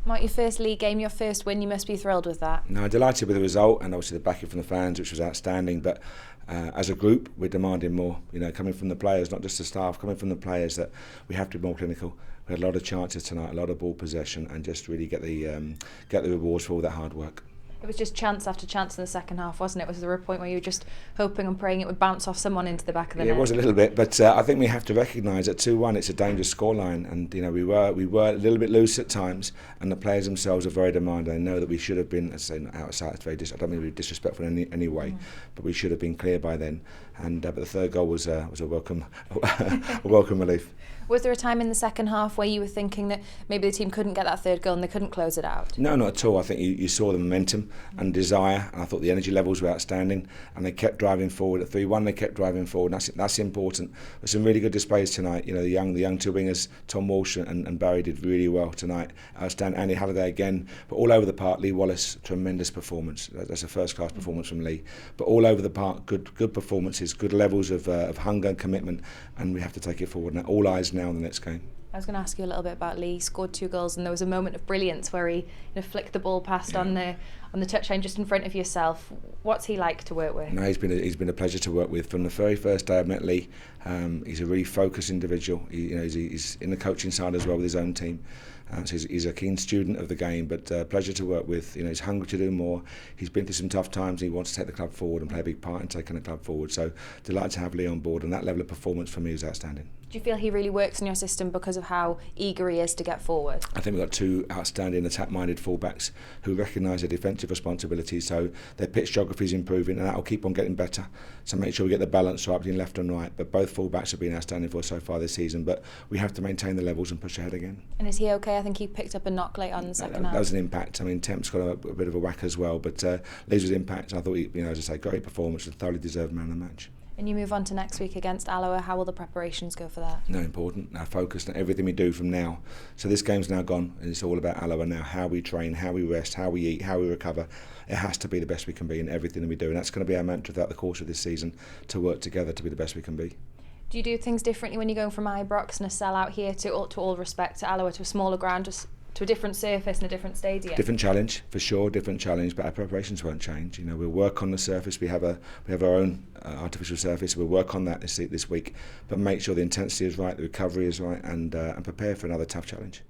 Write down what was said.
Mark, your first league game, your first win, you must be thrilled with that. No, delighted with the result and obviously the backing from the fans, which was outstanding. But as a group, we're demanding more. You know, coming from the players, not just the staff, coming from the players, that we have to be more clinical. We had a lot of chances tonight, a lot of ball possession, and just really get the rewards for all that hard work. It was just chance after chance in the second half, wasn't it? Was there a point where you were just hoping and praying it would bounce off someone into the back of the net? It was a little bit, but I think we have to recognise at 2-1 it's a dangerous scoreline, and you know we were a little bit loose at times, and the players themselves are very demanding. They know that we should have been, as I say, not outside. It's I don't mean to be disrespectful in any way, but we should have been clear by then. And but the third goal was a welcome a welcome relief. Was there a time in the second half where you were thinking that maybe the team couldn't get that third goal and they couldn't close it out? No, not at all. I think you saw the momentum and desire, and I thought the energy levels were outstanding, and they kept driving forward. At 3-1 they kept driving forward, and that's important. There's some really good displays tonight. You know, the young two wingers, Tom Walsh and Barry, did really well tonight. Outstanding. Andy Halliday again, but all over the park. Lee Wallace, tremendous performance. That's a first class performance from Lee. But all over the park, good performances, good levels of hunger and commitment, and we have to take it forward. Now all eyes now on the next game. I was going to ask you a little bit about Lee. He scored 2 goals, and there was a moment of brilliance where he flicked the ball past on the touchline just in front of yourself. What's he like to work with? No, he's been a pleasure to work with from the very first day I met Lee. He's a really focused individual. He's in the coaching side as well with his own team. So he's a keen student of the game, but pleasure to work with. You know, he's hungry to do more. He's been through some tough times. He wants to take the club forward and play a big part in taking the club forward. So delighted to have Lee on board, and that level of performance for me is outstanding. Do you feel he really works in your system because of how eager he is to get forward? I think we've got 2 outstanding attack-minded fullbacks who recognise their defensive responsibilities, so their pitch geography is improving, and that will keep on getting better. So make sure we get the balance right between left and right. But both fullbacks have been outstanding for us so far this season, but we have to maintain the levels and push ahead again. And is he okay? I think he picked up a knock late on in the second half. That was an impact. I mean, Temp's got a bit of a whack as well, but Lee's was impact. I thought he, as I say, great performance and thoroughly deserved man of the match. And you move on to next week against Alloa. How will the preparations go for that? No, important. Our focus on everything we do from now. So this game's now gone, and it's all about Alloa now. How we train, how we rest, how we eat, how we recover. It has to be the best we can be in everything that we do, and that's going to be our mantra throughout the course of this season, to work together to be the best we can be. Do you do things differently when you're going from Ibrox and a sell-out here to all respect to Alloa, to a smaller ground, just to a different surface and a different stadium? Different challenge, for sure, different challenge, but our preparations won't change. You know, we'll work on the surface. We have our own artificial surface. We'll work on that this week, but make sure the intensity is right, the recovery is right, and prepare for another tough challenge.